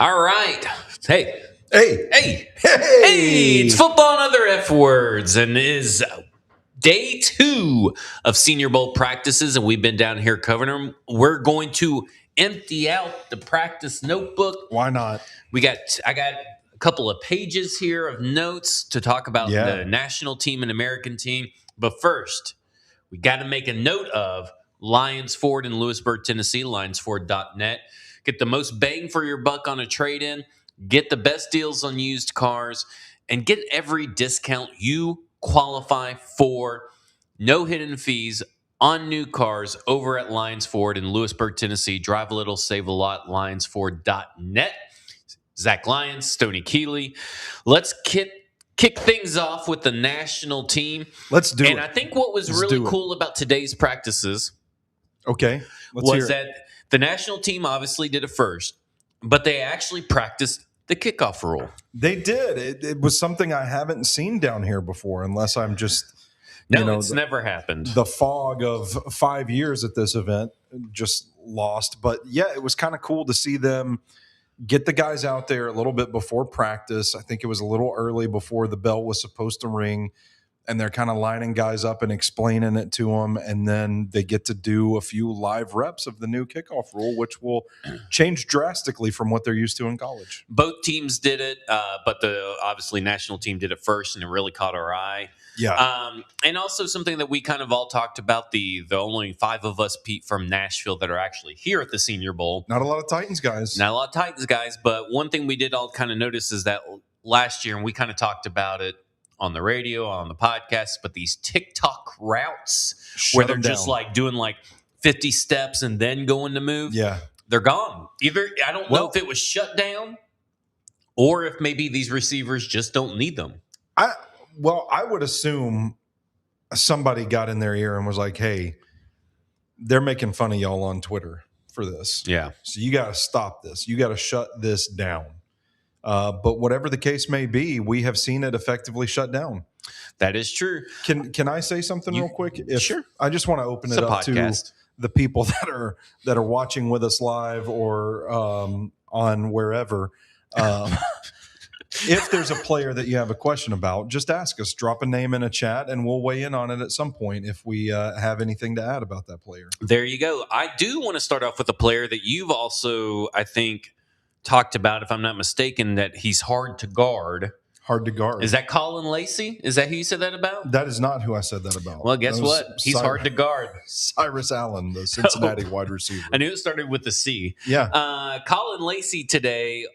All right. Hey. Hey. Hey. Hey. It's football and other F words, and it is day 2 of Senior Bowl practices, and we've been down here covering them. We're going to empty out the practice notebook. Why not? I got a couple of pages here of notes to talk about the national team and American team. But first, we got to make a note of Lions Ford in Lewisburg, Tennessee, lionsford.net. Get the most bang for your buck on a trade-in. Get the best deals on used cars. And get every discount you qualify for. No hidden fees on new cars over at Lions Ford in Lewisburg, Tennessee. Drive a little, save a lot. lionsford.net. Zach Lyons, Stoney Keeley. Let's kick things off with the national team. Let's do it. And I think what was really cool about today's practices was that the national team obviously did it first, but they actually practiced the kickoff rule. They did. It was something I haven't seen down here before, unless I'm just it's never happened. The fog of 5 years at this event just lost. But yeah, it was kind of cool to see them get the guys out there a little bit before practice. I think it was a little early before the bell was supposed to ring, and they're kind of lining guys up and explaining it to them. And then they get to do a few live reps of the new kickoff rule, which will change drastically from what they're used to in college. Both teams did it, but the obviously national team did it first, and it really caught our eye. Yeah. And also something that we kind of all talked about, the only 5 of us, Pete, from Nashville that are actually here at the Senior Bowl. Not a lot of Titans guys. Not a lot of Titans guys, but one thing we did all kind of notice is that last year, and we kind of talked about it on the radio, on the podcast, but these TikTok routes where they're just like doing like 50 steps and then going to move, they're gone. Either I don't know if it was shut down or if maybe these receivers just don't need them. I would assume somebody got in their ear and was like, hey, they're making fun of y'all on Twitter for this. Yeah. So you got to stop this. You got to shut this down. But whatever the case may be, we have seen it effectively shut down. That is true. Can I say something real quick? Sure. I just want to open it up to the people that are watching with us live or on wherever. If there's a player that you have a question about, just ask us. Drop a name in a chat, and we'll weigh in on it at some point if we have anything to add about that player. There you go. I do want to start off with a player that you've also, I think, talked about, if I'm not mistaken, that he's hard to guard. Hard to guard. Is that Colin Lacey? Is that who you said that about? That is not who I said that about. Well, guess what? He's hard to guard. Cyrus Allen, the Cincinnati wide receiver. I knew it started with the C. Yeah. Colin Lacey today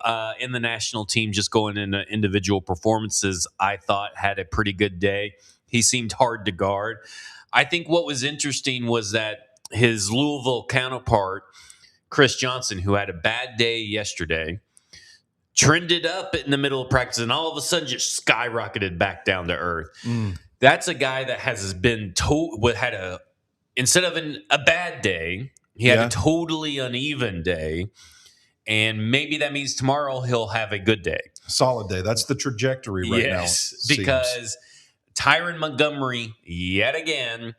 in the national team, just going into individual performances, I thought had a pretty good day. He seemed hard to guard. I think what was interesting was that his Louisville counterpart, Chris Johnson, who had a bad day yesterday, trended up in the middle of practice and all of a sudden just skyrocketed back down to earth. That's a guy that has been instead of a bad day, he had a totally uneven day. And maybe that means tomorrow he'll have a good day. Solid day. That's the trajectory right now. Yes, because Tyron Montgomery, yet again,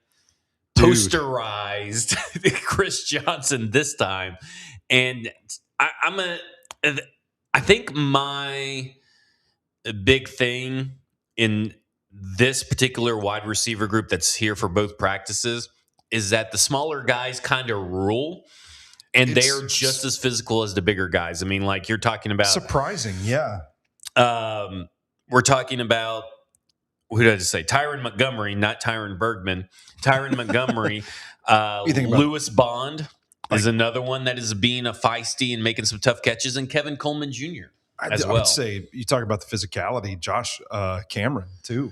posterized Chris Johnson this time. And I think my big thing in this particular wide receiver group that's here for both practices is that the smaller guys kind of rule, and they are just as physical as the bigger guys. I mean, like you're talking about surprising, yeah. We're talking about, who did I just say? Tyron Montgomery, not Tyron Bergman. Tyron Montgomery, Lewis Bond is another one that is being a feisty and making some tough catches, and Kevin Coleman Jr. I would say you talk about the physicality. Josh Cameron too.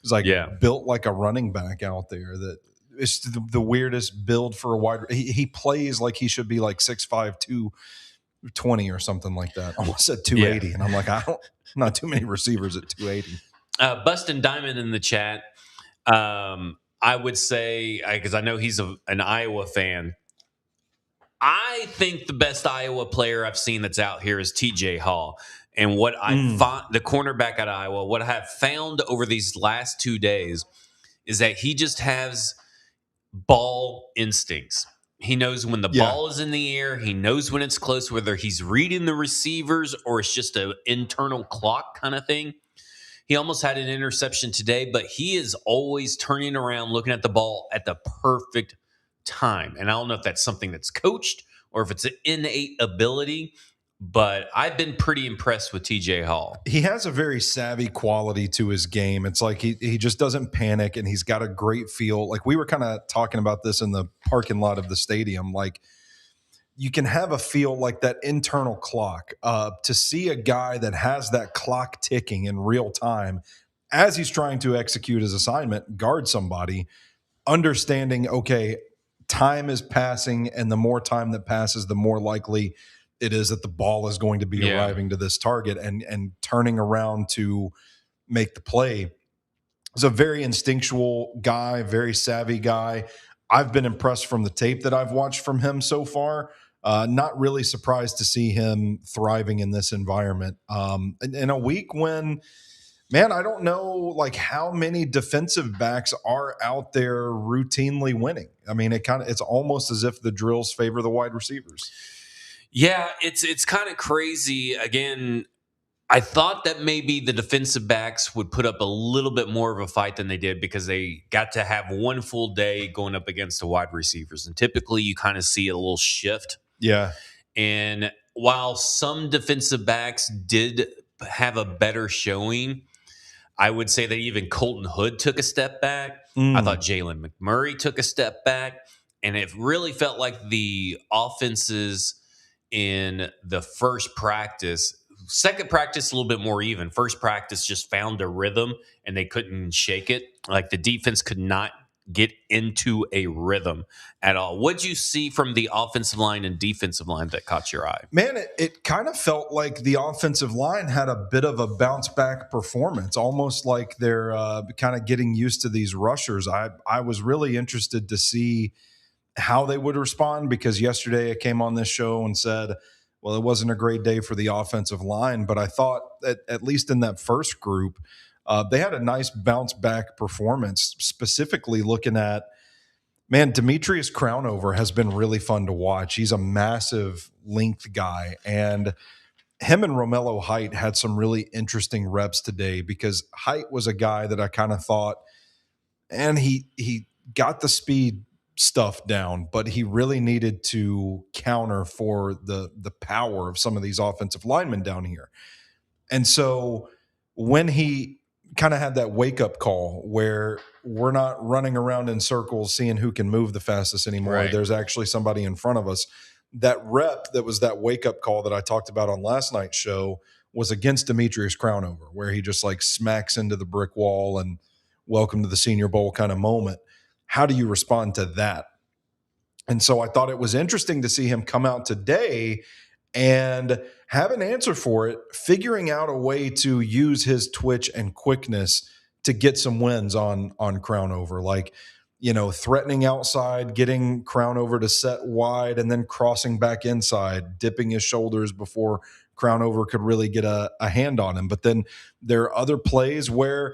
He's like built like a running back out there. That it's the weirdest build for a wide. He plays like he should be like 6'5", 220 or something like that. Almost at 280, and I'm like, not too many receivers at 280. Bustin' Diamond in the chat. I would say, because I know he's an Iowa fan, I think the best Iowa player I've seen that's out here is TJ Hall. And what I found, the cornerback out of Iowa, what I have found over these last 2 days is that he just has ball instincts. He knows when the ball is in the air. He knows when it's close, whether he's reading the receivers or it's just an internal clock kind of thing. He almost had an interception today, but he is always turning around, looking at the ball at the perfect time. And I don't know if that's something that's coached or if it's an innate ability, but I've been pretty impressed with TJ Hall. He has a very savvy quality to his game. It's like he just doesn't panic, and he's got a great feel. Like, we were kind of talking about this in the parking lot of the stadium. Like, you can have a feel like that internal clock. To see a guy that has that clock ticking in real time as he's trying to execute his assignment, guard somebody, understanding, okay, time is passing, and the more time that passes, the more likely it is that the ball is going to be arriving to this target, and turning around to make the play. He's a very instinctual guy, very savvy guy. I've been impressed from the tape that I've watched from him so far. Not really surprised to see him thriving in this environment. In a week when, man, I don't know like how many defensive backs are out there routinely winning. I mean, it's almost as if the drills favor the wide receivers. Yeah, it's kind of crazy. Again, I thought that maybe the defensive backs would put up a little bit more of a fight than they did because they got to have one full day going up against the wide receivers. And typically you kind of see a little shift. Yeah. And while some defensive backs did have a better showing, I would say that even Colton Hood took a step back. I thought Jalen McMurray took a step back. And it really felt like the offenses in the first practice, second practice, a little bit more even. First practice just found a rhythm and they couldn't shake it. Like the defense could not get into a rhythm at all. What'd you see from the offensive line and defensive line that caught your eye? Man, it kind of felt like the offensive line had a bit of a bounce back performance, almost like they're kind of getting used to these rushers. I was really interested to see how they would respond, because yesterday I came on this show and said, well, it wasn't a great day for the offensive line, but I thought that at least in that first group, they had a nice bounce back performance, specifically looking at, man, Demetrius Crownover has been really fun to watch. He's a massive length guy, and him and Romello Height had some really interesting reps today, because Height was a guy that I kind of thought, and he got the speed stuff down, but he really needed to counter for the power of some of these offensive linemen down here. And so when he kind of had that wake up call where we're not running around in circles seeing who can move the fastest anymore, right, there's actually somebody in front of us. That rep that was that wake up call that I talked about on last night's show was against Demetrius Crownover, where he just like smacks into the brick wall and welcome to the Senior Bowl kind of moment. How do you respond to that? And so I thought it was interesting to see him come out today and have an answer for it, figuring out a way to use his twitch and quickness to get some wins on Crownover. Like, you know, threatening outside, getting Crownover to set wide, and then crossing back inside, dipping his shoulders before Crownover could really get a hand on him. But then there are other plays where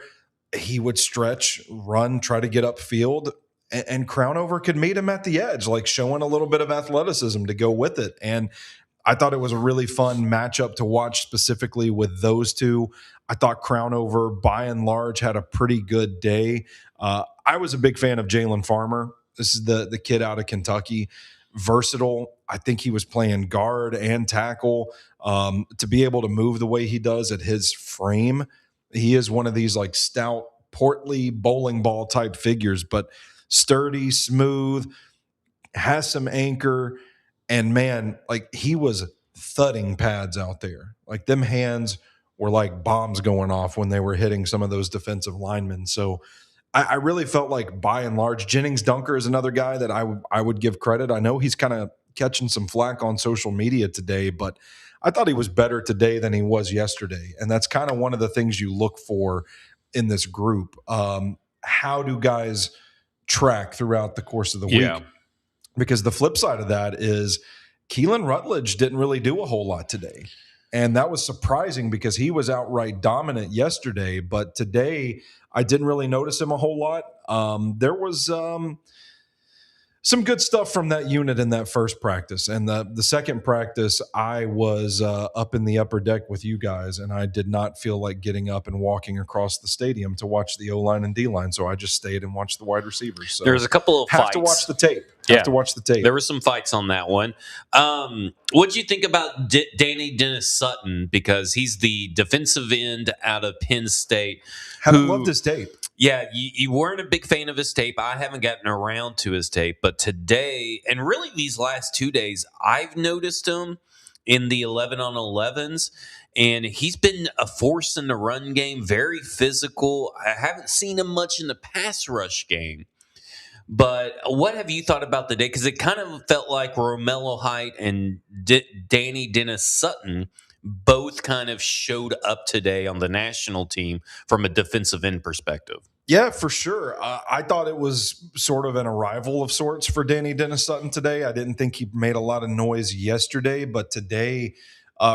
he would stretch, run, try to get upfield, and Crownover could meet him at the edge, like showing a little bit of athleticism to go with it. And I thought it was a really fun matchup to watch, specifically with those two. I thought Crownover, by and large, had a pretty good day. I was a big fan of Jalen Farmer. This is the kid out of Kentucky. Versatile. I think he was playing guard and tackle. To be able to move the way he does at his frame, he is one of these like stout, portly bowling ball type figures, but sturdy, smooth, has some anchor. And man, like he was thudding pads out there. Like them hands were like bombs going off when they were hitting some of those defensive linemen. So I really felt like, by and large, Jennings Dunker is another guy that I would give credit. I know he's kind of catching some flack on social media today, but I thought he was better today than he was yesterday. And that's kind of one of the things you look for in this group. How do guys track throughout the course of the week? Because the flip side of that is Keelan Rutledge didn't really do a whole lot today. And that was surprising because he was outright dominant yesterday. But today, I didn't really notice him a whole lot. There was some good stuff from that unit in that first practice. And the second practice, I was up in the upper deck with you guys, and I did not feel like getting up and walking across the stadium to watch the O-line and D-line. So I just stayed and watched the wide receivers. So there was a couple of fights. Have to watch the tape. Have to watch the tape. There were some fights on that one. What do you think about Danny Dennis Sutton? Because he's the defensive end out of Penn State. Haven't loved his tape. Yeah, you weren't a big fan of his tape. I haven't gotten around to his tape. But today, and really these last 2 days, I've noticed him in the 11-on-11s. And he's been a force in the run game, very physical. I haven't seen him much in the pass rush game. But what have you thought about the day? Because it kind of felt like Romello Height and Danny Dennis Sutton both kind of showed up today on the national team from a defensive end perspective. Yeah, for sure. I thought it was sort of an arrival of sorts for Danny Dennis Sutton today. I didn't think he made a lot of noise yesterday, but today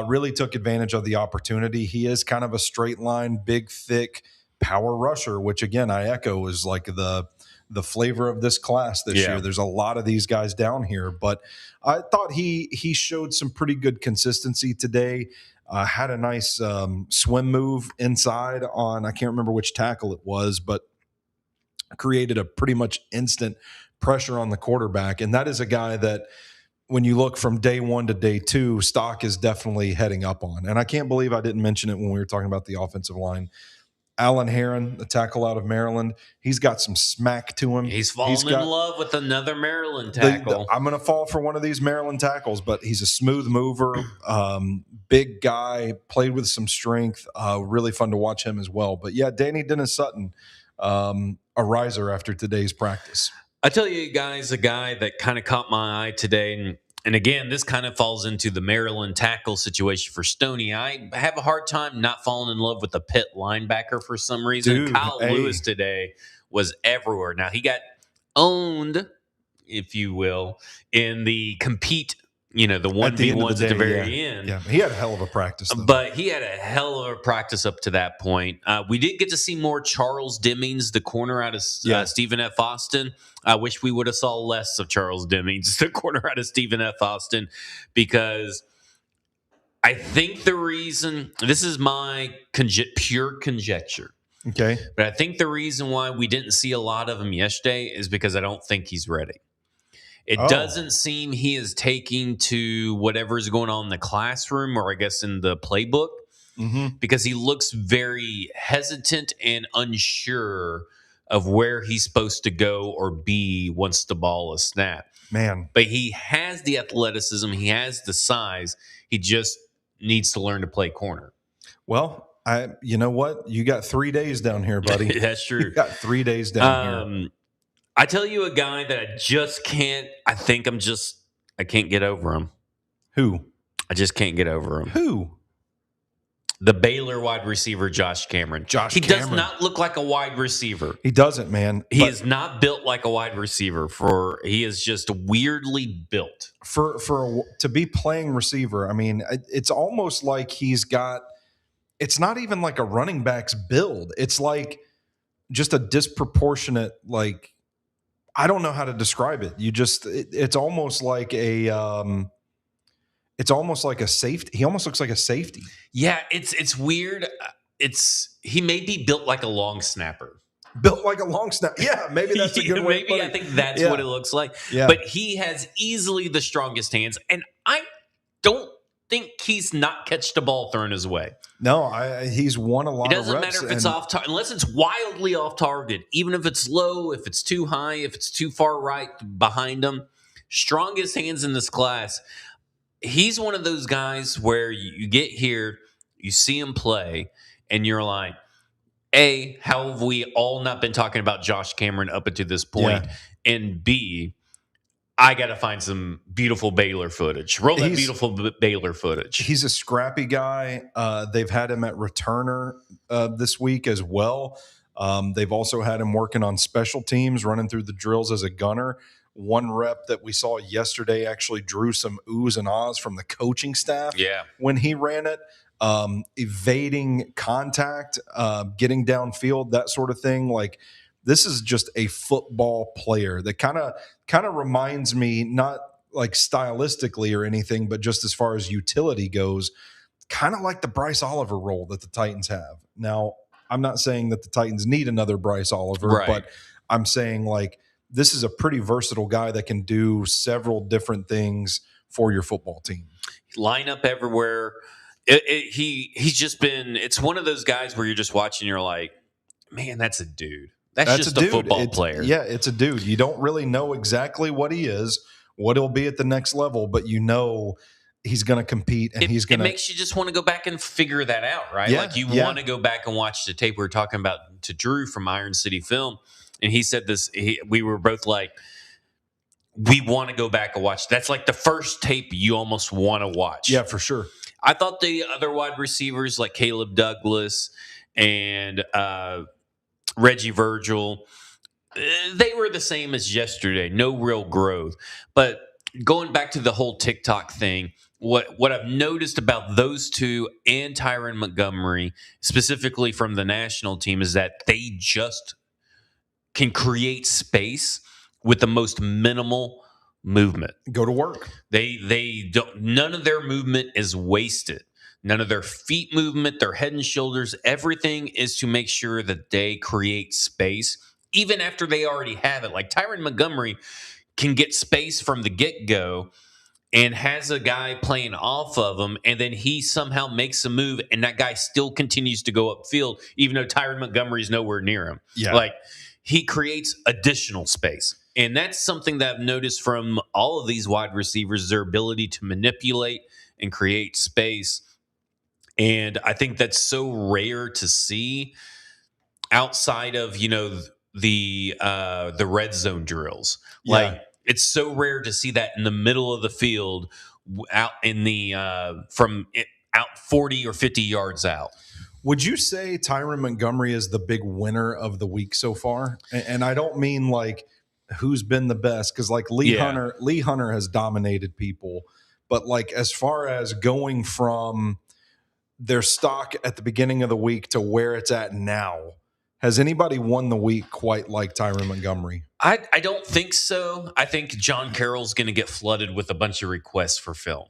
really took advantage of the opportunity. He is kind of a straight line, big, thick power rusher, which again, I echo is like the flavor of this class this year. There's a lot of these guys down here, but I thought he showed some pretty good consistency today. Had a nice swim move inside on, I can't remember which tackle it was, but created a pretty much instant pressure on the quarterback. And that is a guy that when you look from day one to day two, stock is definitely heading up on. And I can't believe I didn't mention it when we were talking about the offensive line. Alan Herron, the tackle out of Maryland, he's got some smack to him. He's fallen in love with another Maryland tackle. I'm going to fall for one of these Maryland tackles, but he's a smooth mover, big guy, played with some strength. Really fun to watch him as well. But yeah, Danny Dennis Sutton, a riser after today's practice. I tell you guys, a guy that kind of caught my eye today, and again, this kind of falls into the Maryland tackle situation for Stoney. I have a hard time not falling in love with the Pitt linebacker for some reason. Dude, Kyle Lewis today was everywhere. Now, he got owned, if you will, in the compete, the 1v1s at the very end. Yeah, he had a hell of a practice, though. But he had a hell of a practice up to that point. We did get to see more Charles Demings, the corner out of Stephen F. Austin. I wish we would have saw less of Charles Demings, the corner out of Stephen F. Austin, because I think the reason, this is my pure conjecture, okay, but I think the reason why we didn't see a lot of him yesterday is because I don't think he's ready. It doesn't seem he is taking to whatever's going on in the classroom or I guess in the playbook because he looks very hesitant and unsure of where he's supposed to go or be once the ball is snapped. Man. But he has the athleticism. He has the size. He just needs to learn to play corner. Well, you know what? You got 3 days down here, buddy. That's true. You got 3 days down here. I tell you a guy that I just can't, I can't get over him. Who? I just can't get over him. Who? The Baylor wide receiver, Josh Cameron. He does not look like a wide receiver. He doesn't, man. He is not built like a wide receiver. He is just weirdly built. To be playing receiver, I mean, it's almost like it's not even like a running back's build. It's like just a disproportionate, like, I don't know how to describe it. It's almost like a safety. He almost looks like a safety. Yeah, it's weird. He may be built like a long snapper. Built like a long snapper. Yeah, maybe that's a good way. Maybe I think that's what it looks like. Yeah. But he has easily the strongest hands, and I don't think he's not catched the ball thrown his way. No, he's won a lot of reps. It doesn't matter if it's off target, unless it's wildly off target. Even if it's low, if it's too high, if it's too far right behind him. Strongest hands in this class. He's one of those guys where you get here, you see him play, and you're like, A, how have we all not been talking about Josh Cameron up until this point? Yeah. And B, I got to find some beautiful Baylor footage. Roll that beautiful Baylor footage. He's a scrappy guy. They've had him at returner this week as well. They've also had him working on special teams, running through the drills as a gunner. One rep that we saw yesterday actually drew some oohs and ahs from the coaching staff when he ran it. Evading contact, getting downfield, that sort of thing. Like, This is just a football player that kind of reminds me, not like stylistically or anything, but just as far as utility goes, kind of like the Bryce Oliver role that the Titans have. Now, I'm not saying that the Titans need another Bryce Oliver, but I'm saying like this is a pretty versatile guy that can do several different things for your football team. Line up everywhere. He's just been. It's one of those guys where you're just watching. You're like, man, that's a dude. That's just a football player. Yeah, it's a dude. You don't really know exactly what he is, what he'll be at the next level, but you know he's going to compete, and he's going to. It makes you just want to go back and figure that out, right? Yeah, like you want to go back and watch the tape. We were talking about to Drew from Iron City Film, and he said this. We were both like, we want to go back and watch. That's like the first tape you almost want to watch. Yeah, for sure. I thought the other wide receivers like Caleb Douglas and Reggie Virgil, they were the same as yesterday. No real growth. But going back to the whole TikTok thing, what I've noticed about those two and Tyron Montgomery, specifically from the national team, is that they just can create space with the most minimal movement. Go to work. They don't. None of their movement is wasted. None of their feet movement, their head and shoulders, everything is to make sure that they create space, even after they already have it. Like Tyron Montgomery can get space from the get-go and has a guy playing off of him, and then he somehow makes a move, and that guy still continues to go upfield, even though Tyron Montgomery's nowhere near him. Yeah. Like, he creates additional space. And that's something that I've noticed from all of these wide receivers, is their ability to manipulate and create space. And I think that's so rare to see outside of, the red zone drills. Yeah. Like, it's so rare to see that in the middle of the field, out in the out 40 or 50 yards out. Would you say Tyron Montgomery is the big winner of the week so far? And I don't mean like who's been the best, because like Lee Hunter has dominated people, but like as far as going from their stock at the beginning of the week to where it's at now, has anybody won the week quite like Tyron Montgomery? I don't think so. I think John Carroll's going to get flooded with a bunch of requests for film.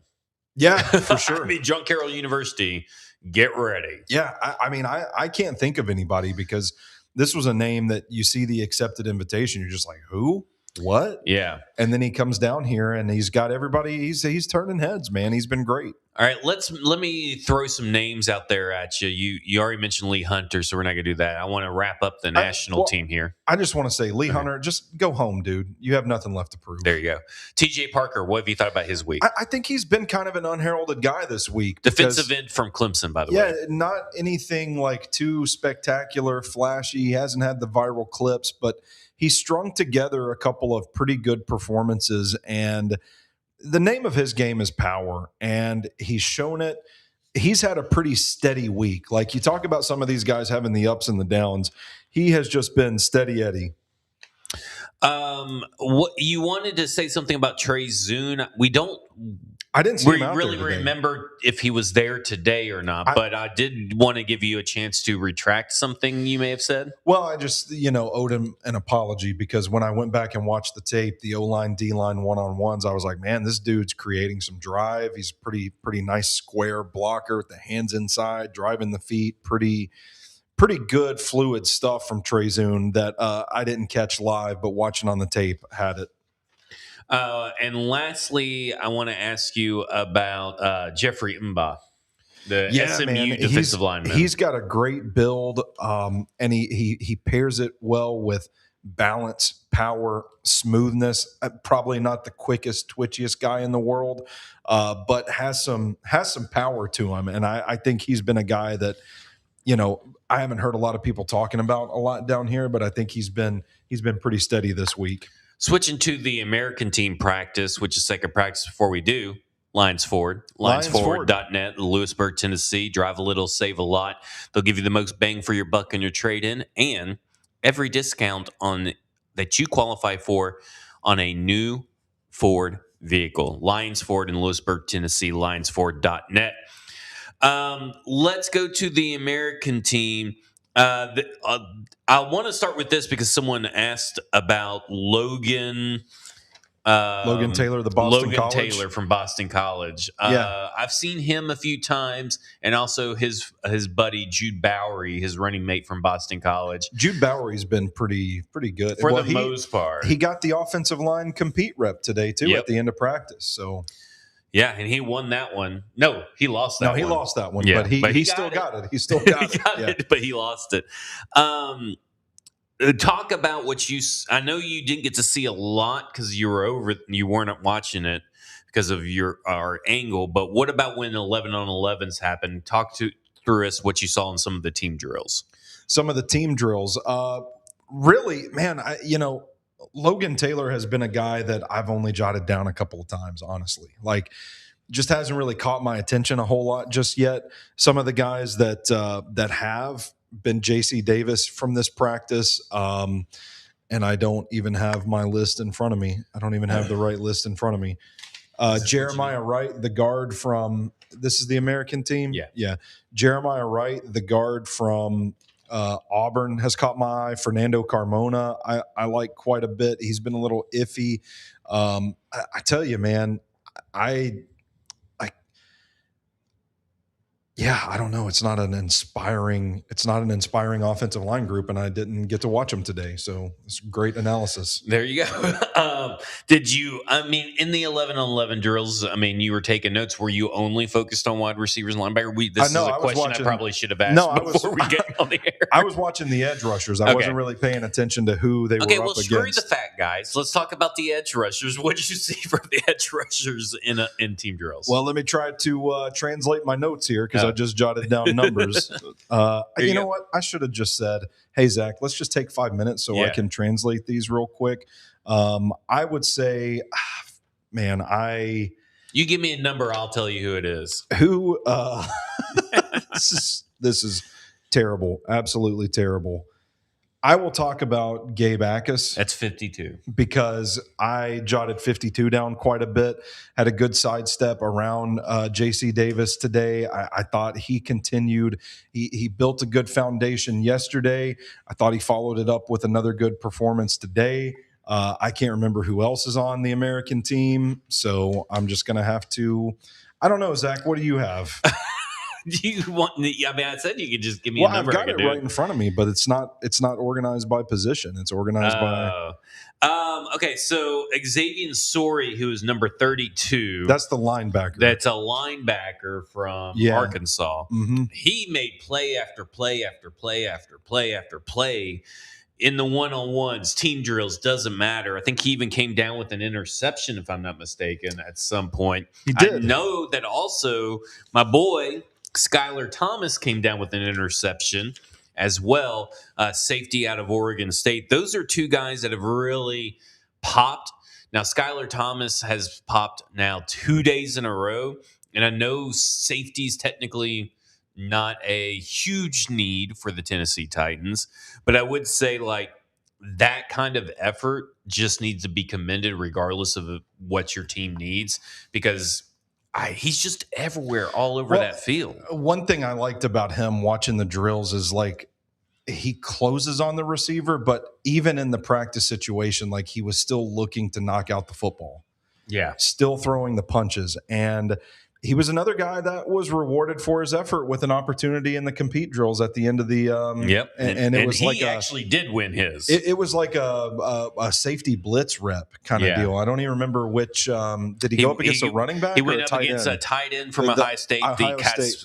Yeah, for sure. I mean, John Carroll University, get ready. Yeah, I can't think of anybody, because this was a name that you see the accepted invitation, you're just like, who? What? Yeah. And then he comes down here and he's got everybody. He's turning heads, man. He's been great. All right, let me throw some names out there at you. You already mentioned Lee Hunter, so we're not going to do that. I want to wrap up the national team here. I just want to say, Lee Hunter, just go home, dude. You have nothing left to prove. There you go. TJ Parker, what have you thought about his week? I think he's been kind of an unheralded guy this week. Defensive end from Clemson, by the way. Yeah, not anything like too spectacular, flashy. He hasn't had the viral clips, but he strung together a couple of pretty good performances, and the name of his game is power, and he's shown it. He's had a pretty steady week. Like, you talk about some of these guys having the ups and the downs. He has just been steady Eddie. What you wanted to say something about Trey Zune? I didn't see him out really there today. Remember if he was there today or not, but I did want to give you a chance to retract something you may have said. Well, I just, owed him an apology, because when I went back and watched the tape, the O-line, D-line one-on-ones, I was like, man, this dude's creating some drive. He's pretty nice square blocker with the hands inside, driving the feet, pretty good fluid stuff from Trey Zune that I didn't catch live, but watching on the tape had it. And lastly, I want to ask you about Jeffrey Mba, the SMU defensive lineman. He's got a great build, and he pairs it well with balance, power, smoothness. Probably not the quickest, twitchiest guy in the world, but has some power to him. And I think he's been a guy that, I haven't heard a lot of people talking about a lot down here, but I think he's been pretty steady this week. Switching to the American team practice, which is second practice before we do, Lions Forward, lionsforward.net, Lewisburg, Tennessee. Drive a little, save a lot. They'll give you the most bang for your buck in your trade-in, and every discount that you qualify for on a new Ford vehicle. Lions Ford in Lewisburg, Tennessee, lionsforward.net. Let's go to the American team. I want to start with this because someone asked about Logan. Logan Taylor, the Boston Logan College. Taylor from Boston College. Yeah. I've seen him a few times, and also his buddy Jude Bowery, his running mate from Boston College. Jude Bowery's been pretty good for the most part. He got the offensive line compete rep today too at the end of practice. So yeah, and he won that one. No, he lost that one. No, he lost that one, yeah, but he still got it. He still got it, but he lost it. Talk about what I know you didn't get to see a lot because you weren't watching it because of our angle. But what about when 11-on-11s happened? Through us what you saw in some of the team drills. Some of the team drills, really, man. Logan Taylor has been a guy that I've only jotted down a couple of times, honestly. Like, just hasn't really caught my attention a whole lot just yet. Some of the guys that have been JC Davis from this practice, and I don't even have my list in front of me. I don't even have the right list in front of me. Jeremiah Wright, the guard from this is the American team. Yeah. Jeremiah Wright, the guard from Auburn, has caught my eye. Fernando Carmona, I like quite a bit. He's been a little iffy. I tell you, man, I don't know. It's not an inspiring offensive line group, and I didn't get to watch them today. So it's great analysis. There you go. Did you? I mean, in the 11-on-11 drills, I mean, you were taking notes. Were you only focused on wide receivers and linebacker? This is a question I probably should have asked before we get on the air. I was watching the edge rushers. I wasn't really paying attention to who they were up against. Okay, well, screw the fat guys. Let's talk about the edge rushers. What did you see from the edge rushers in team drills? Well, let me try to translate my notes here because I just jotted down numbers. You know what? I should have just said, hey, Zach, let's just take 5 minutes so I can translate these real quick. I would say, man, you give me a number, I'll tell you who it is. Who? This is terrible. Absolutely terrible. I will talk about Gabe Akis. That's 52. Because I jotted 52 down quite a bit. Had a good sidestep around JC Davis today. I thought he continued. He built a good foundation yesterday. I thought he followed it up with another good performance today. I can't remember who else is on the American team. So I'm just going to have to – I don't know, Zach. What do you have? Do you want? I mean, I said you could just give me a number. I've got it right in front of me, but it's not organized by position. It's organized by. Okay, so Xavier Sori, who is number 32. That's the linebacker. That's a linebacker from Arkansas. Mm-hmm. He made play after play after play after play after play in the one-on-ones, team drills, doesn't matter. I think he even came down with an interception, if I'm not mistaken, at some point. He did. I know that also my boy Skylar Thomas came down with an interception as well, safety out of Oregon State. Those are two guys that have really popped. Now, Skylar Thomas has popped now 2 days in a row, and I know safety's technically not a huge need for the Tennessee Titans, but I would say like that kind of effort just needs to be commended regardless of what your team needs, because he's just everywhere, all over that field. One thing I liked about him watching the drills is like he closes on the receiver, but even in the practice situation, like he was still looking to knock out the football. Yeah. Still throwing the punches. And he was another guy that was rewarded for his effort with an opportunity in the compete drills at the end of the Yep. And it was like he actually did win his. It was like a safety blitz rep kind of deal. I don't even remember which did he go up against a running back? He went up against a tight end from Ohio State, Kosmarek.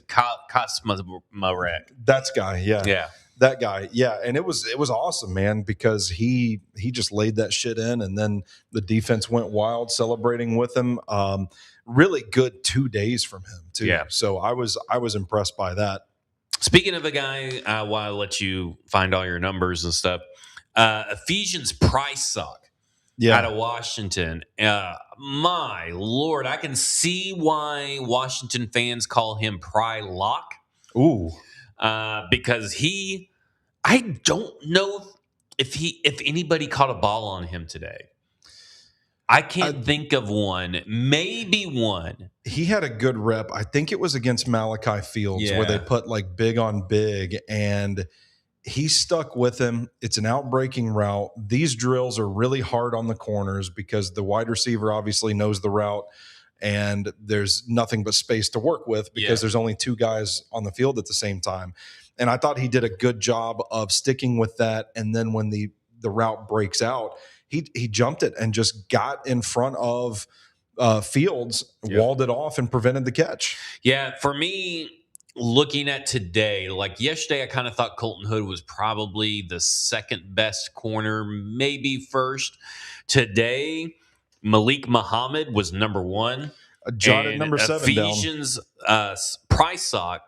That guy, yeah. That guy, yeah, and it was awesome, man, because he just laid that shit in, and then the defense went wild celebrating with him. Really good 2 days from him too. Yeah. So I was impressed by that. Speaking of a guy, while I let you find all your numbers and stuff, Ephesians Prysock out of Washington. My Lord, I can see why Washington fans call him Prylock. Ooh. Because I don't know if anybody caught a ball on him today. I can't think of one. Maybe one. He had a good rep. I think it was against Malachi Fields where they put like big on big, and he stuck with him. It's an outbreaking route. These drills are really hard on the corners because the wide receiver obviously knows the route and there's nothing but space to work with because there's only two guys on the field at the same time. And I thought he did a good job of sticking with that. And then when the route breaks out, he jumped it and just got in front of Fields, walled it off, and prevented the catch. Yeah, for me, looking at today, like yesterday, I kind of thought Colton Hood was probably the second best corner, maybe first. Today, Malik Muhammad was number one. Jotted number 7 Ephesians Price Sock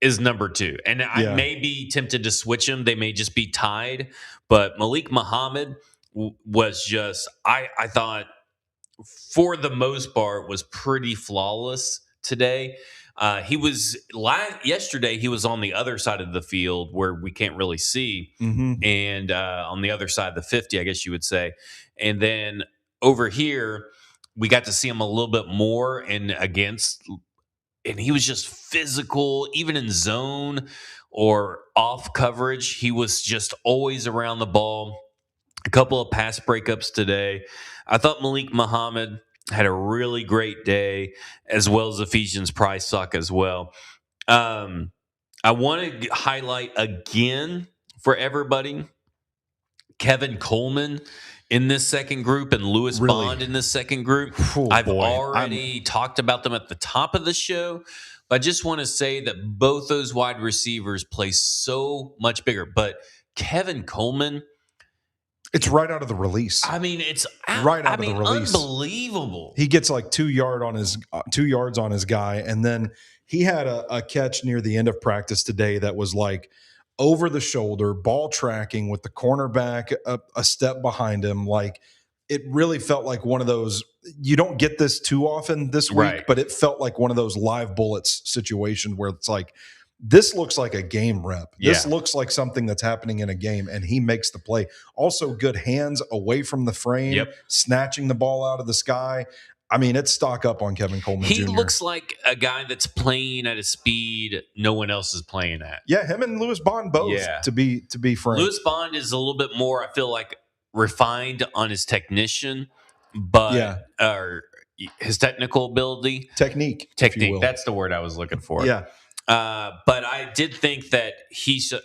is number 2. And I may be tempted to switch them. They may just be tied. But Malik Muhammad was just, I thought, for the most part, was pretty flawless today. He was yesterday. He was on the other side of the field where we can't really see, and on the other side of the 50, I guess you would say. And then over here, we got to see him a little bit more and he was just physical, even in zone or off coverage. He was just always around the ball. A couple of pass breakups today. I thought Malik Muhammad had a really great day, as well as Ephesians Price Sock as well. I want to highlight again for everybody Kevin Coleman in this second group and Lewis Bond in this second group. I've already talked about them at the top of the show. But I just want to say that both those wide receivers play so much bigger. But Kevin Coleman, it's right out of the release. I mean, it's right out of the release. Unbelievable. He gets like 2 yards on his guy, and then he had a catch near the end of practice today that was like over the shoulder, ball tracking with the cornerback a step behind him. Like, it really felt like one of those. You don't get this too often this week, but it felt like one of those live bullets situations where it's like, this looks like a game rep. This looks like something that's happening in a game, and he makes the play. Also, good hands away from the frame, snatching the ball out of the sky. I mean, it's stock up on Kevin Coleman Jr. He looks like a guy that's playing at a speed no one else is playing at. Yeah, him and Lewis Bond both, to be frank. Lewis Bond is a little bit more, I feel like, refined on his technician, but his technical ability. Technique. That's the word I was looking for. Yeah. But I did think that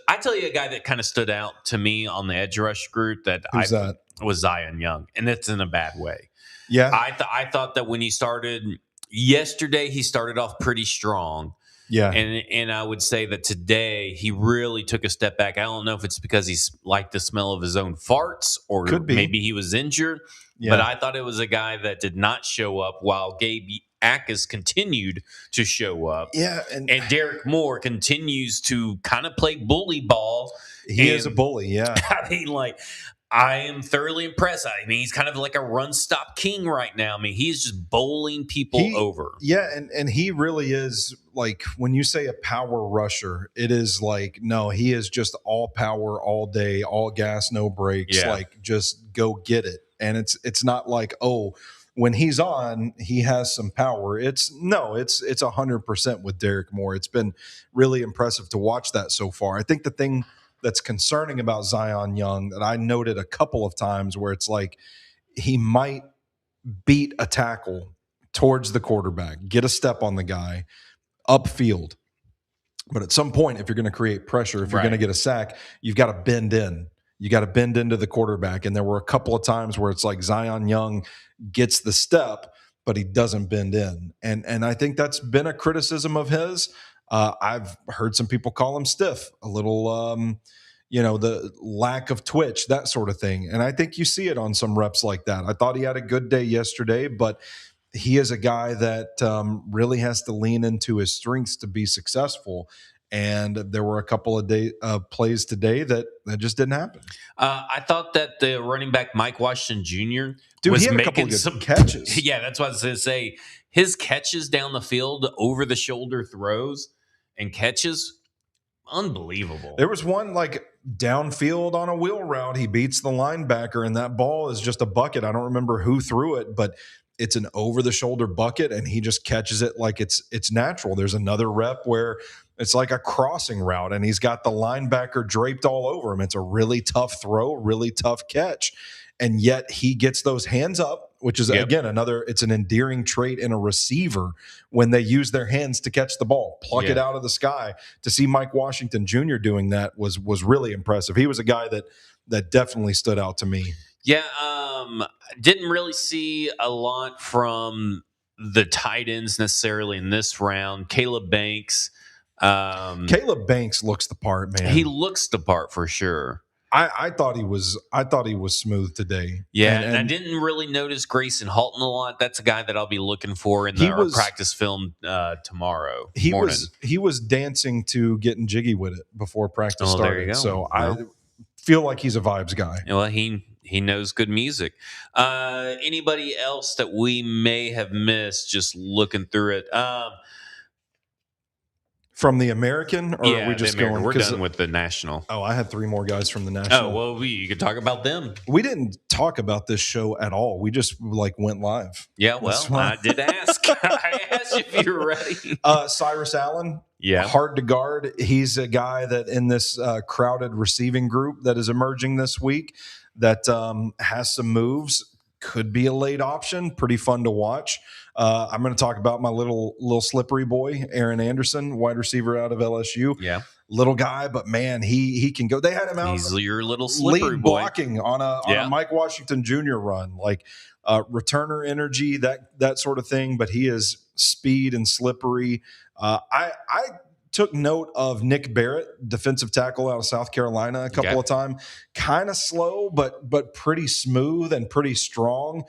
I tell you a guy that kind of stood out to me on the edge rush group was Zion Young, and it's in a bad way. Yeah. I thought that when he started yesterday, he started off pretty strong. Yeah. And I would say that today he really took a step back. I don't know if it's because he's liked the smell of his own farts or maybe he was injured. Yeah. But I thought it was a guy that did not show up while Gabe Akers continued to show up. Yeah. And Derek Moore continues to kind of play bully ball. He is a bully, yeah. I mean, I am thoroughly impressed. I mean, he's kind of like a run-stop king right now. I mean, he's just bowling people over. Yeah, and he really is, like, when you say a power rusher, it is like, no, he is just all power all day, all gas, no brakes. Yeah. Like, just go get it. And it's not like, oh, when he's on, he has some power. It's 100% with Derek Moore. It's been really impressive to watch that so far. I think the thing that's concerning about Zion Young that I noted a couple of times where it's like he might beat a tackle towards the quarterback, get a step on the guy upfield. But at some point, if you're going to create pressure, if you're going to get a sack, you've got to bend in. You got to bend into the quarterback. And there were a couple of times where it's like Zion Young gets the step, but he doesn't bend in. And I think that's been a criticism of his. I've heard some people call him stiff, a little, the lack of twitch, that sort of thing. And I think you see it on some reps like that. I thought he had a good day yesterday, but he is a guy that really has to lean into his strengths to be successful. And there were a couple of plays today that just didn't happen. I thought that the running back Mike Washington Jr. he had a couple of good catches. Yeah, that's what I was going to say. His catches down the field, over the shoulder throws and catches, unbelievable. There was one like downfield on a wheel route. He beats the linebacker, and that ball is just a bucket. I don't remember who threw it, but it's an over-the-shoulder bucket, and he just catches it like it's natural. There's another rep where it's like a crossing route, and he's got the linebacker draped all over him. It's a really tough throw, really tough catch, and yet he gets those hands up, which is, again, it's an endearing trait in a receiver when they use their hands to catch the ball, pluck it out of the sky. To see Mike Washington Jr. doing that was really impressive. He was a guy that definitely stood out to me. Yeah, didn't really see a lot from the tight ends necessarily in this round. Caleb Banks. Caleb Banks looks the part, man. He looks the part for sure. I thought he was smooth today. Yeah, and I didn't really notice Grayson Halton a lot. That's a guy that I'll be looking for in our practice film tomorrow morning. He was dancing to Getting Jiggy With It before practice started. There you go. So I feel like he's a vibes guy. Well, he knows good music. Anybody else that we may have missed just looking through it? From the American, or are we just going? We're done with the national. Oh, I had 3 more guys from the national. Oh, well, you could talk about them. We didn't talk about this show at all. We just went live. Yeah, well, I did ask. I asked you if you were ready. Cyrus Allen, hard to guard. He's a guy that in this crowded receiving group that is emerging this week that has some moves. Could be a late option. Pretty fun to watch. I'm going to talk about my little slippery boy, Aaron Anderson, wide receiver out of LSU. Yeah, little guy, but man, he can go. They had him out. He's your little slippery boy blocking on a Mike Washington Jr. run, like returner energy, that sort of thing. But he is speed and slippery. I took note of Nick Barrett, defensive tackle out of South Carolina, a couple of times. Kind of slow, but pretty smooth and pretty strong.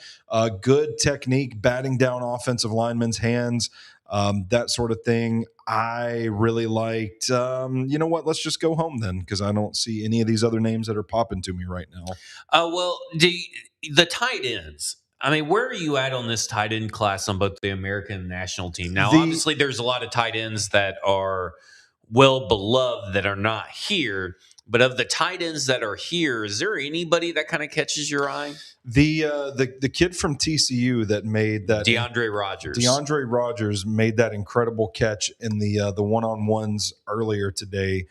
Good technique, batting down offensive linemen's hands, that sort of thing. I really liked. You know what? Let's just go home then, because I don't see any of these other names that are popping to me right now. Well, the tight ends. I mean, where are you at on this tight end class on both the American and national team? Now, obviously, there's a lot of tight ends that are well beloved that are not here. But of the tight ends that are here, is there anybody that kind of catches your eye? The kid from TCU that made that DeAndre Rogers. DeAndre Rogers made that incredible catch in the one-on-ones earlier today.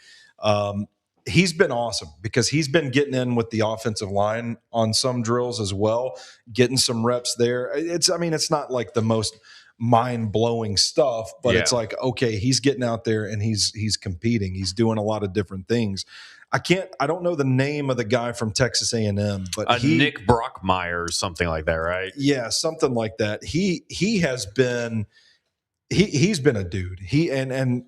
He's been awesome because he's been getting in with the offensive line on some drills as well, getting some reps there. It's not like the most mind-blowing stuff, but it's like, okay, he's getting out there and he's competing. He's doing a lot of different things. I don't know the name of the guy from Texas A&M, but Nick Brockmeyer or something like that, right? Yeah, something like that. He has been he's been a dude. And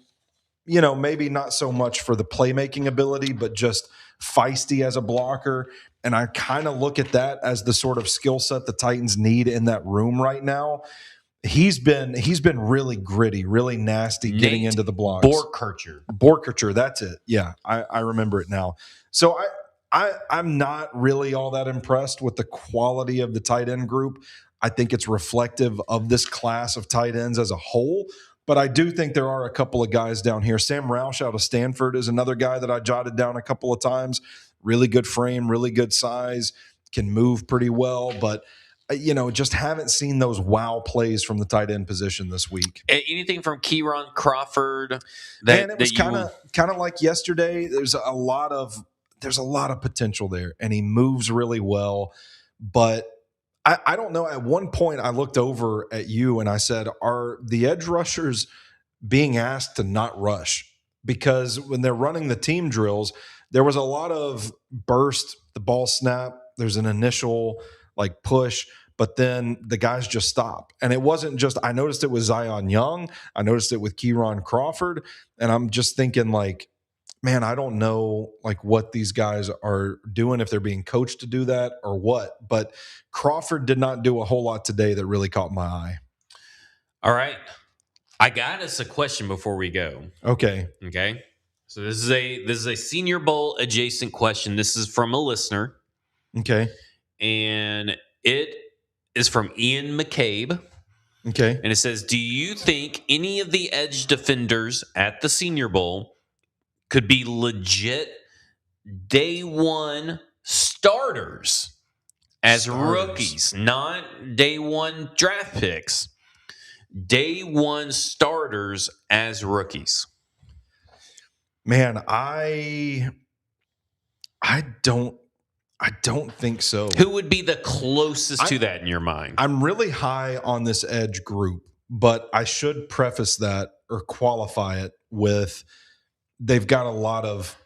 you know, maybe not so much for the playmaking ability, but just feisty as a blocker. And I kind of look at that as the sort of skill set the Titans need in that room right now. He's been really gritty, really nasty, getting into the blocks. Borkercher, that's it. Yeah, I remember it now. So I'm not really all that impressed with the quality of the tight end group. I think it's reflective of this class of tight ends as a whole. But I do think there are a couple of guys down here. Sam Roush out of Stanford is another guy that I jotted down a couple of times. Really good frame, really good size, can move pretty well. But, you know, just haven't seen those wow plays from the tight end position this week. Anything from Kieran Crawford? It was kind of like yesterday. There's a lot of potential there, and he moves really well. But I don't know. At one point, I looked over at you and I said, are the edge rushers being asked to not rush? Because when they're running the team drills, there was a lot of burst, the ball snap. There's an initial like push, but then the guys just stop. And it wasn't just, I noticed it with Zion Young. I noticed it with Kieran Crawford. And I'm just thinking like, man, I don't know like what these guys are doing, if they're being coached to do that or what. But Crawford did not do a whole lot today that really caught my eye. All right. I got us a question before we go. Okay. So this is a Senior Bowl adjacent question. This is from a listener. Okay. And it is from Ian McCabe. Okay. And it says, do you think any of the edge defenders at the Senior Bowl could be legit day one starters as rookies, not day one draft picks. Day one starters as rookies. Man, I don't think so. Who would be the closest to that in your mind? I'm really high on this edge group, but I should preface that or qualify it with they've got a lot of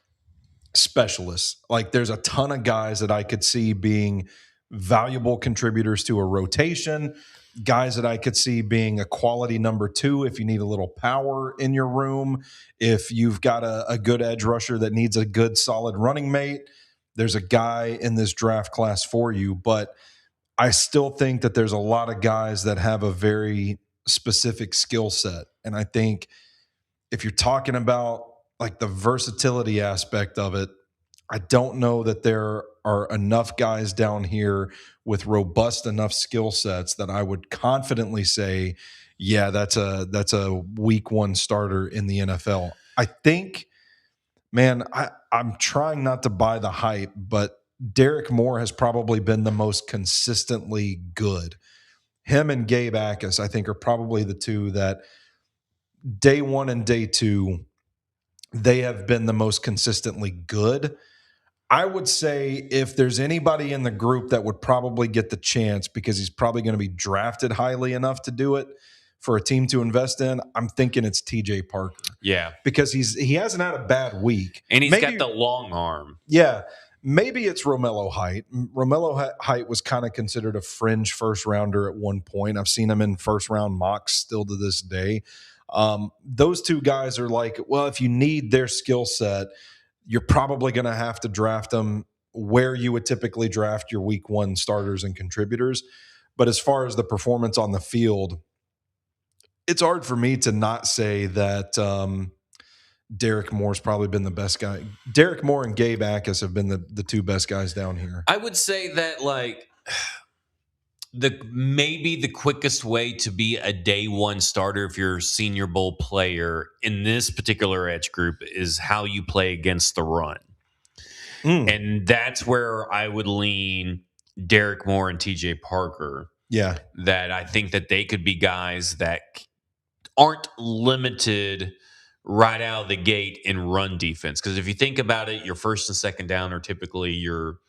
specialists. Like there's a ton of guys that I could see being valuable contributors to a rotation, guys that I could see being a quality number 2 if you need a little power in your room, if you've got a good edge rusher that needs a good solid running mate. There's a guy in this draft class for you, but I still think that there's a lot of guys that have a very specific skill set. And I think if you're talking about like the versatility aspect of it, I don't know that there are enough guys down here with robust enough skill sets that I would confidently say, yeah, that's a week 1 starter in the NFL. I think, man, I'm trying not to buy the hype, but Derek Moore has probably been the most consistently good. Him and Gabe Akis, I think, are probably the two that day 1 and day 2, they have been the most consistently good. I would say if there's anybody in the group that would probably get the chance because he's probably going to be drafted highly enough to do it for a team to invest in, I'm thinking it's TJ Parker. Yeah. Because he hasn't had a bad week. And he's got the long arm. Yeah. Maybe it's Romello Height. Romello Height was kind of considered a fringe first rounder at one point. I've seen him in first round mocks still to this day. Those two guys are like, well, if you need their skill set, you're probably going to have to draft them where you would typically draft your week 1 starters and contributors. But as far as the performance on the field, it's hard for me to not say that Derek Moore's probably been the best guy. Derek Moore and Gabe Akis have been the 2 best guys down here. I would say that like maybe the quickest way to be a day 1 starter if you're a Senior Bowl player in this particular edge group is how you play against the run. And that's where I would lean Derek Moore and TJ Parker. Yeah. That I think that they could be guys that aren't limited right out of the gate in run defense. Because if you think about it, your first and second down are typically your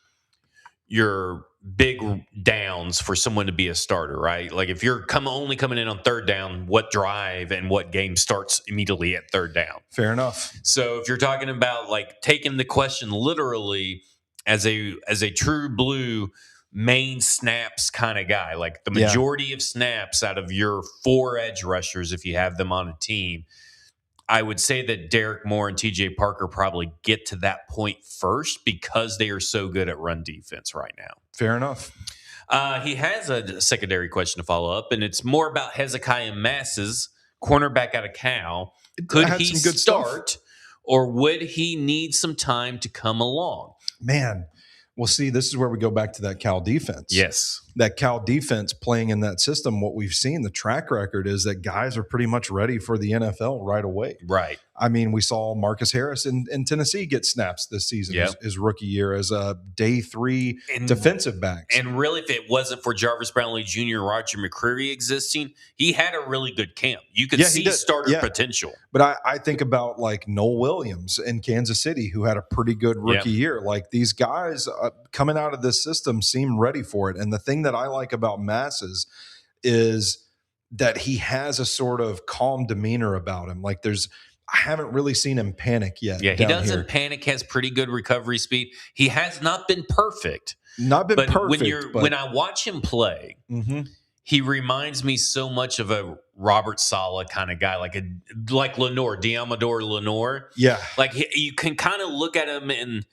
big downs for someone to be a starter, right? Like if you're only coming in on third down, what drive and what game starts immediately at third down? Fair enough. So if you're talking about like taking the question literally as a true blue main snaps kind of guy, like the majority of snaps out of your 4 edge rushers, if you have them on a team, I would say that Derek Moore and TJ Parker probably get to that point first because they are so good at run defense right now. Fair enough. He has a secondary question to follow up, and it's more about Hezekiah Masses, cornerback out of Cal. Could he start, or would he need some time to come along? Man, well, see, this is where we go back to that Cal defense. Yes. That Cal defense playing in that system, what we've seen, the track record is that guys are pretty much ready for the NFL right away. Right. I mean, we saw Marcus Harris in Tennessee get snaps this season, his rookie year as a day 3 defensive back. And really, if it wasn't for Jarvis Brownlee Jr. and Roger McCreary existing, he had a really good camp. You could see starter potential. But I think about like Noel Williams in Kansas City, who had a pretty good rookie year. Like these guys coming out of this system seem ready for it. And the thing that I like about Masses is that he has a sort of calm demeanor about him. Like I haven't really seen him panic yet. Yeah, he doesn't panic, has pretty good recovery speed. He has not been perfect. But when I watch him play, he reminds me so much of a Robert Saleh kind of guy, like Lenore, Diamador Lenore. Yeah. Like you can kind of look at him and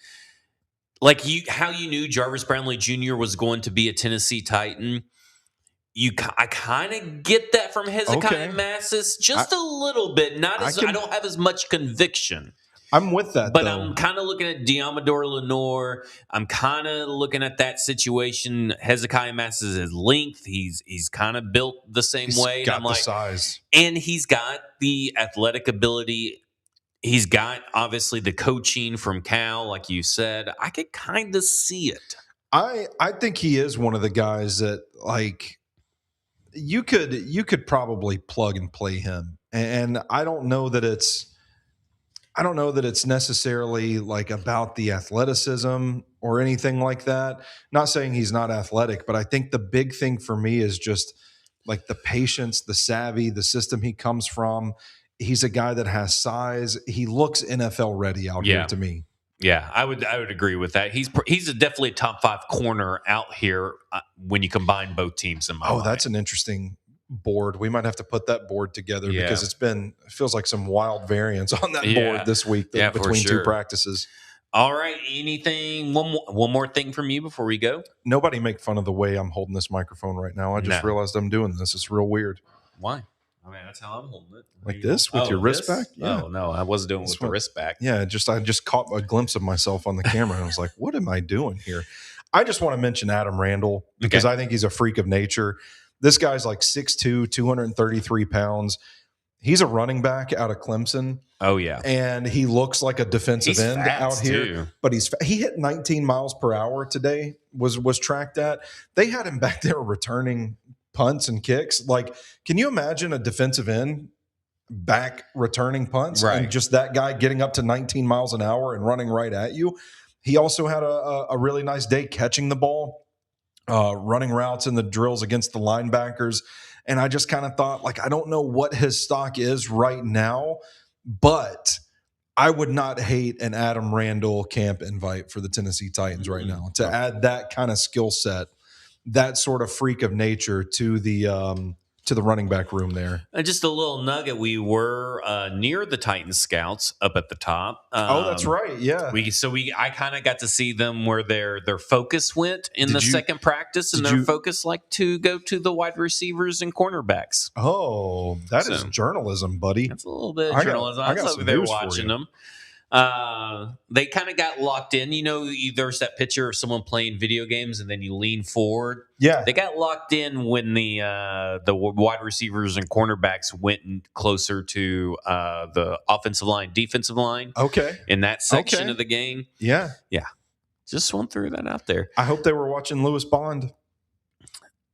like how you knew Jarvis Brownlee Jr. was going to be a Tennessee Titan. I kind of get that from Hezekiah Masses just a little bit. I don't have as much conviction. I'm with that, but I'm kind of looking at Diamador Lenore. I'm kind of looking at that situation. Hezekiah Masses' his length. He's kind of built the same way. He's got the size, and he's got the athletic ability. He's got obviously the coaching from Cal, like you said. I could kind of see it. I think he is one of the guys that like you could probably plug and play him, and I don't know that it's necessarily like about the athleticism or anything like that. Not saying he's not athletic, but I think the big thing for me is just like the patience, the savvy, the system he comes from. He's a guy that has size. He looks NFL ready out here to me. Yeah, I would agree with that. He's definitely a top 5 corner out here when you combine both teams in my mind. That's an interesting board. We might have to put that board together because it feels like some wild variance on that board this week between two practices. All right. Anything? One more thing from you before we go. Nobody make fun of the way I'm holding this microphone right now. I just realized I'm doing this. It's real weird. Why? I mean, that's how I'm holding it. Like this with your wrist back? Yeah. Oh no, I wasn't doing it with the wrist back. Yeah, I just caught a glimpse of myself on the camera and I was like, what am I doing here? I just want to mention Adam Randall because I think he's a freak of nature. This guy's like 6'2", 233 pounds. He's a running back out of Clemson. Oh, yeah. And he looks like a defensive end out here. Too. But he hit 19 miles per hour today, was tracked at. They had him back there returning punts and kicks. Like, can you imagine a defensive end back returning punts? Right. And just that guy getting up to 19 miles an hour and running right at you? He also had a really nice day catching the ball. Running routes in the drills against the linebackers. And I just kind of thought, like, I don't know what his stock is right now, but I would not hate an Adam Randall camp invite for the Tennessee Titans right now to add that kind of skill set, that sort of freak of nature to the running back room there. Just a little nugget. We were near the Titans scouts up at the top. That's right. Yeah. I kind of got to see them where their focus went in the second practice, and their focus like to go to the wide receivers and cornerbacks. Oh, that is journalism, buddy. That's a little bit of journalism. I was over there watching them. They kind of got locked in. You know, there's that picture of someone playing video games and then you lean forward. Yeah. They got locked in when the wide receivers and cornerbacks went closer to the offensive line, defensive line. Okay. In that section of the game. Yeah. Yeah. Just want to throw that out there. I hope they were watching Lewis Bond.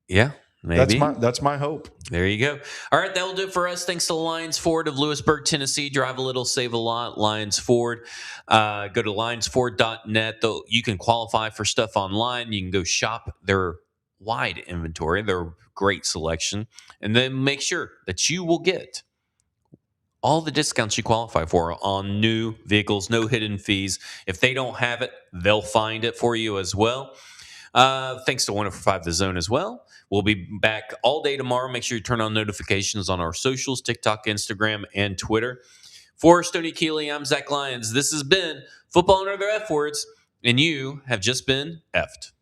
Yeah. Maybe. That's my hope. There you go. All right, that will do it for us. Thanks to Lions Ford of Lewisburg, Tennessee. Drive a little, save a lot. Lions Ford. Go to lionsford.net. Though you can qualify for stuff online. You can go shop their wide inventory, their great selection, and then make sure that you will get all the discounts you qualify for on new vehicles, no hidden fees. If they don't have it, they'll find it for you as well. Thanks to 105 The Zone as well. We'll be back all day tomorrow. Make sure you turn on notifications on our socials, TikTok, Instagram, and Twitter. For Stoney Keeley, I'm Zach Lyons. This has been Football and Other F Words, and you have just been effed.